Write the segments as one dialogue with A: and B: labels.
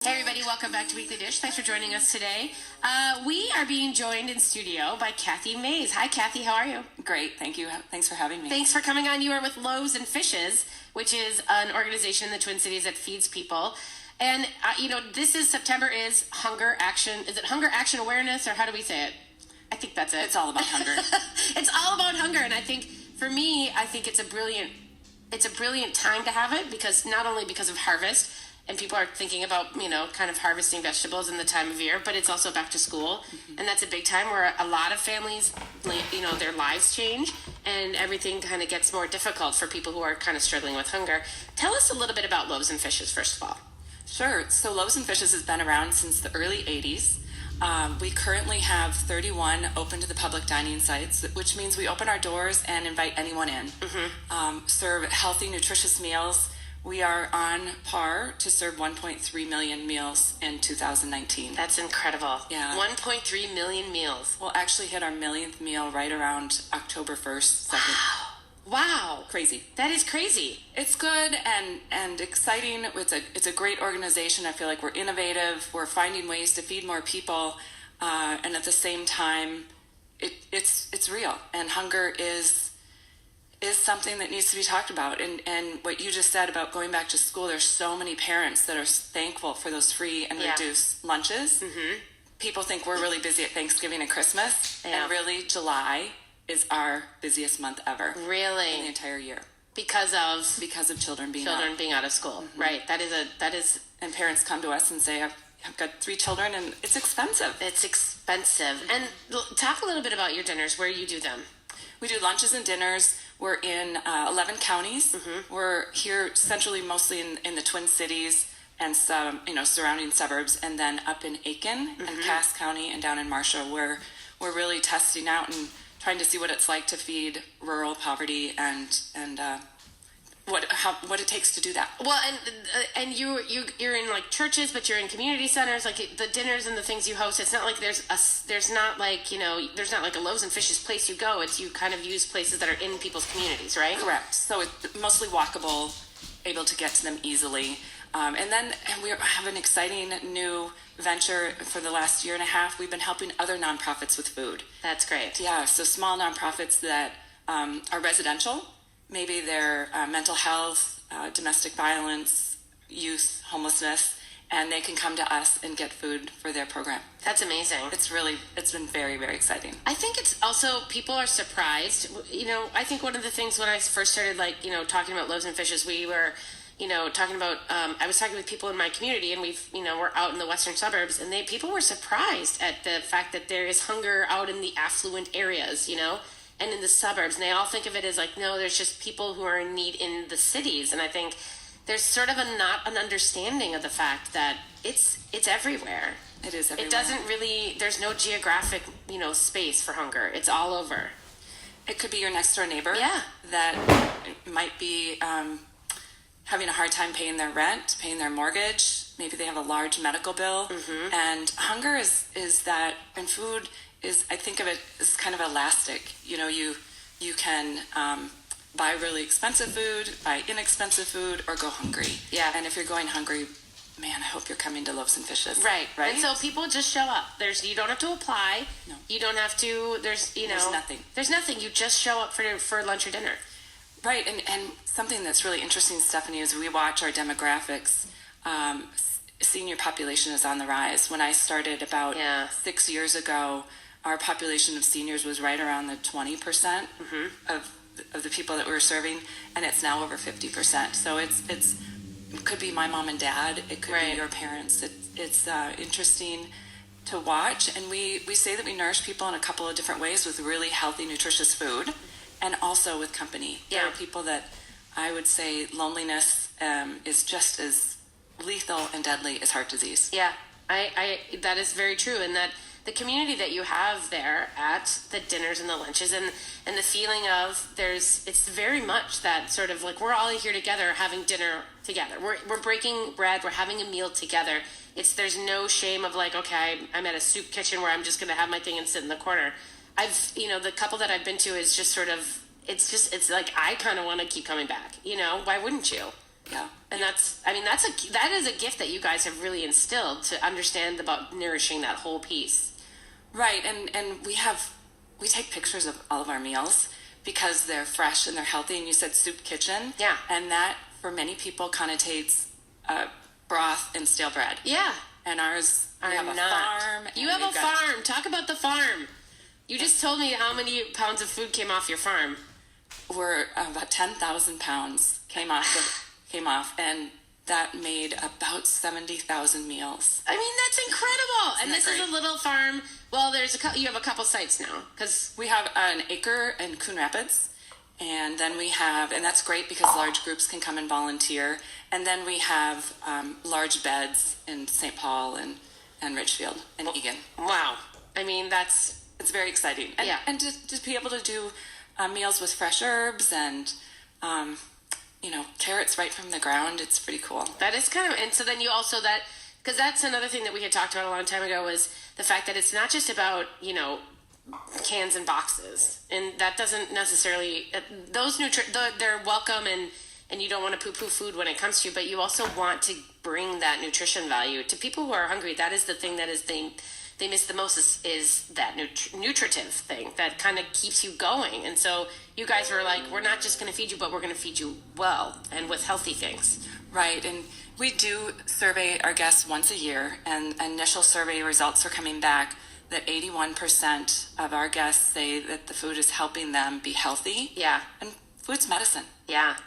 A: Hey everybody, welcome back to Weekly Dish. Thanks for joining us today. We are being joined in studio by Cathy Maes. Hi Cathy, how are you?
B: Great, thank you. Thanks for having me.
A: Thanks for coming on. You are with Loaves Fishes, which is an organization in the Twin Cities that feeds people. And this is September is Hunger Action. Is it Hunger Action Awareness, or how do we say it? I think that's it.
B: It's all about hunger.
A: It's all about hunger, and I think for me, it's a brilliant time to have it, because not only because of harvest, and people are thinking about, kind of harvesting vegetables in the time of year, but it's also back to school. Mm-hmm. And that's a big time where a lot of families, their lives change and everything kind of gets more difficult for people who are kind of struggling with hunger. Tell us a little bit about Loaves and Fishes, first of all.
B: Sure. So Loaves and Fishes has been around since the early 80s. We currently have 31 open to the public dining sites, which means we open our doors and invite anyone in. Mm-hmm. Serve healthy, nutritious meals. We are on par to serve 1.3 million meals in 2019.
A: That's incredible.
B: Yeah.
A: 1.3 million meals.
B: We'll actually hit our millionth meal right around October 1st, 2nd.
A: Wow.
B: Crazy.
A: That is crazy.
B: It's good and exciting. It's a great organization. I feel like we're innovative. We're finding ways to feed more people. And at the same time, it's real. And hunger is something that needs to be talked about. And what you just said about going back to school, there's so many parents that are thankful for those free and reduced lunches. Mm-hmm. People think we're really busy at Thanksgiving and Christmas. Yeah. And really, July is our busiest month ever.
A: Really?
B: In the entire year.
A: Because of
B: children being
A: out of school. Mm-hmm. Right. That is.
B: And parents come to us and say, I've got 3 children and it's expensive.
A: It's expensive. And talk a little bit about your dinners, where you do them.
B: We do lunches and dinners. We're in 11 counties. Mm-hmm. We're here centrally, mostly in the Twin Cities and some, surrounding suburbs, and then up in Aiken mm-hmm. and Cass County and down in Marshall, where we're really testing out and trying to see what it's like to feed rural poverty and what it takes to do that.
A: Well, and you're in like churches, but you're in community centers, like the dinners and the things you host. It's not like there's not like a Loaves and Fishes place you go. It's you kind of use places that are in people's communities, right?
B: Correct. So it's mostly walkable, able to get to them easily. And we have an exciting new venture for the last year and a half. We've been helping other nonprofits with food.
A: That's great.
B: Yeah, so small nonprofits that are residential. Maybe they're mental health, domestic violence, youth, homelessness, and they can come to us and get food for their program.
A: That's amazing.
B: It's been very, very exciting.
A: I think it's also, people are surprised. I think one of the things when I first started, talking about Loaves and Fishes, we were, talking about, I was talking with people in my community, and we're out in the western suburbs, and people were surprised at the fact that there is hunger out in the affluent areas, and in the suburbs, and they all think of it as no, there's just people who are in need in the cities. And I think there's sort of not an understanding of the fact that it's everywhere.
B: It is everywhere.
A: It doesn't really, there's no geographic, space for hunger. It's all over.
B: It could be your next door neighbor.
A: Yeah.
B: That might be having a hard time paying their rent, paying their mortgage. Maybe they have a large medical bill. Mm-hmm. And hunger is that, and food is, I think of it as kind of elastic. You can buy really expensive food, buy inexpensive food, or go hungry.
A: Yeah.
B: And if you're going hungry, man, I hope you're coming to Loaves and Fishes.
A: Right. And so people just show up. You don't have to apply.
B: No.
A: You don't have to. There's
B: nothing.
A: There's nothing. You just show up for lunch or dinner.
B: Right. And something that's really interesting, Stephanie, is we watch our demographics. Senior population is on the rise. When I started about 6 years ago, our population of seniors was right around the 20% mm-hmm. of the people that we were serving, and it's now over 50%. So it could be my mom and dad. It could be your parents. It's interesting to watch, and we say that we nourish people in a couple of different ways with really healthy, nutritious food, and also with company.
A: Yeah.
B: There are people that I would say loneliness is just as lethal and deadly as heart disease.
A: Yeah, I that is very true, and that the community that you have there at the dinners and the lunches and the feeling of it's very much that sort of we're all here together having dinner together. We're breaking bread. We're having a meal together. There's no shame of okay, I'm at a soup kitchen where I'm just going to have my thing and sit in the corner. The couple that I've been to is just sort of, it's I kind of want to keep coming back. Why wouldn't you?
B: Yeah.
A: And that is a gift that you guys have really instilled to understand about nourishing that whole piece.
B: Right. And we take pictures of all of our meals because they're fresh and they're healthy. And you said soup kitchen.
A: Yeah.
B: And that, for many people, connotates broth and stale bread.
A: Yeah.
B: And ours, we have a
A: not.
B: farm.
A: You have a farm. Talk about the farm. You just told me how many pounds of food came off your farm.
B: We're about 10,000 pounds came off, and that made about 70,000 meals.
A: I mean, that's incredible.
B: Isn't
A: and this
B: great?
A: Is a little farm. Well, you have a couple sites now because
B: we have an acre in Coon Rapids, and then we have, and that's great because large groups can come and volunteer. And then we have large beds in St. Paul and Richfield and Egan.
A: Wow. I mean,
B: it's very exciting. And,
A: yeah.
B: And to be able to do meals with fresh herbs and, carrots right from the ground, it's pretty cool.
A: That is and so then you also because that's another thing that we had talked about a long time ago was the fact that it's not just about, cans and boxes. And that doesn't necessarily, those they're welcome and you don't want to poo-poo food when it comes to you, but you also want to bring that nutrition value to people who are hungry. That is the thing that is they miss the most is that nutritive thing that kind of keeps you going. And so you guys were like, we're not just going to feed you, but we're going to feed you well and with healthy things.
B: Right. And we do survey our guests once a year, and initial survey results are coming back that 81% of our guests say that the food is helping them be healthy.
A: Yeah.
B: And food's medicine.
A: Yeah,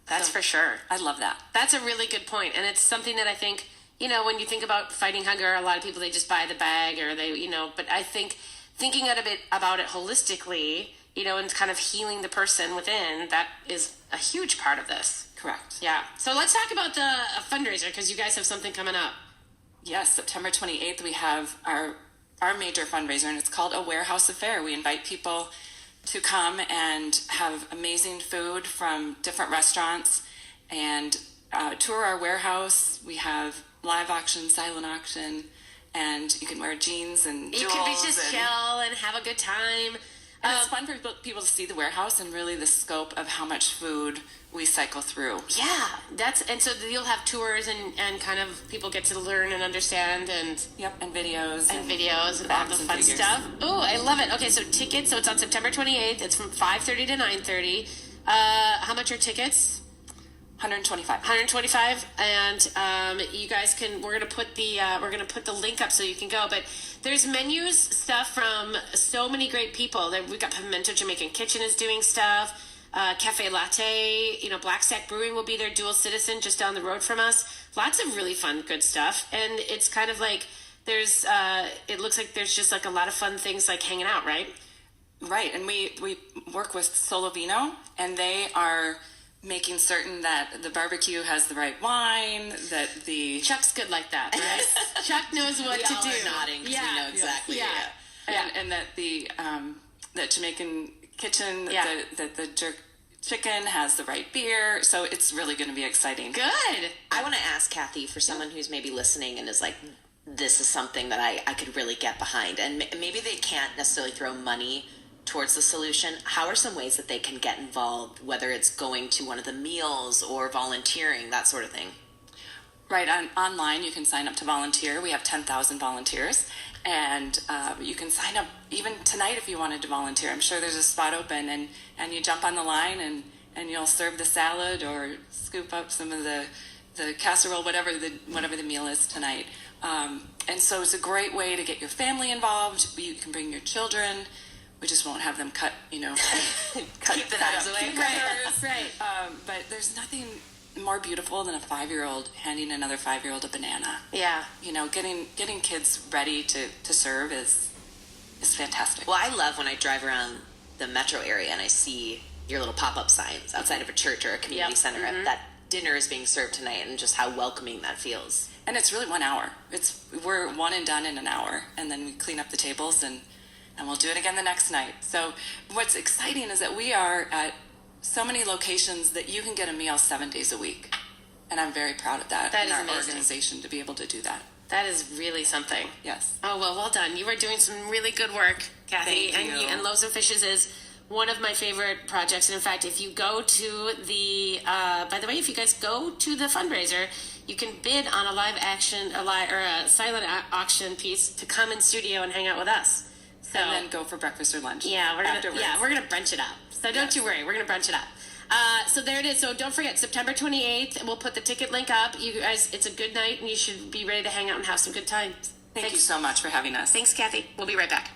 A: that's for sure.
B: I love that.
A: That's a really good point. And it's something that I think, when you think about fighting hunger, a lot of people, they just buy the bag or they, but I think thinking about it holistically, and kind of healing the person within, that is a huge part of this.
B: Correct.
A: Yeah. So let's talk about the fundraiser because you guys have something coming up.
B: Yes, September 28th, we have our major fundraiser, and it's called A Warehouse Affair. We invite people to come and have amazing food from different restaurants and tour our warehouse. We have live auction, silent auction, and you can wear jeans and jewels.
A: You can just chill and have a good time.
B: And it's fun for people to see the warehouse and really the scope of how much food we cycle through.
A: Yeah, and so you'll have tours and kind of people get to learn and understand and
B: and videos
A: and all the fun stuff. Oh, I love it. Okay, so tickets. So it's on September 28th. It's from 5:30 to 9:30. How much are tickets? $125, and you guys can. We're gonna put the link up so you can go. But there's menus stuff from so many great people. We've got Pimento Jamaican Kitchen is doing stuff. Cafe Latte, Black Stack Brewing will be there. Dual Citizen just down the road from us. Lots of really fun, good stuff, and it's kind of like there's. It looks like there's just like a lot of fun things like hanging out, right?
B: Right, and we work with Solo Vino, and they are making certain that the barbecue has the right wine, that the...
A: Chuck's good like that, right? Chuck knows what to do.
C: We all are nodding because we know exactly.
A: Yeah.
B: And that the Jamaican Kitchen, that the jerk chicken has the right beer, so it's really going to be exciting.
A: Good.
C: I want to ask Cathy, for someone who's maybe listening and is like, this is something that I could really get behind, and maybe they can't necessarily throw money towards the solution. How are some ways that they can get involved, whether it's going to one of the meals or volunteering, that sort of thing?
B: Right, online you can sign up to volunteer. We have 10,000 volunteers, and you can sign up even tonight if you wanted to volunteer. I'm sure there's a spot open, and you jump on the line and you'll serve the salad or scoop up some of the casserole, whatever the meal is tonight. And so it's a great way to get your family involved. You can bring your children. We just won't have them cut
C: keep the knives away.
A: Right.
B: But there's nothing more beautiful than a 5-year-old handing another 5-year-old a banana.
A: Yeah.
B: Getting kids ready to serve is fantastic.
C: Well, I love when I drive around the metro area and I see your little pop-up signs outside of a church or a community center that dinner is being served tonight, and just how welcoming that feels.
B: And it's really 1 hour. We're one and done in an hour, and then we clean up the tables and we'll do it again the next night. So what's exciting is that we are at so many locations that you can get a meal 7 days a week. And I'm very proud of that.
A: That is
B: our
A: amazing.
B: Organization to be able to do that.
A: That is really something.
B: Yes.
A: Oh, well done. You are doing some really good work, Cathy.
C: Thank you.
A: And Loaves Fishes is one of my favorite projects. And in fact, if you go to the, by the way, if you guys go to the fundraiser, you can bid on a a silent auction piece to come in studio and hang out with us. So,
B: and then go for breakfast or lunch.
A: Yeah, we're gonna brunch it up. So don't you worry, we're gonna brunch it up. So there it is. So don't forget, September 28th. We'll put the ticket link up. You guys, it's a good night, and you should be ready to hang out and have some good time.
B: Thank you so much for having us.
A: Thanks, Kathy. We'll be right back.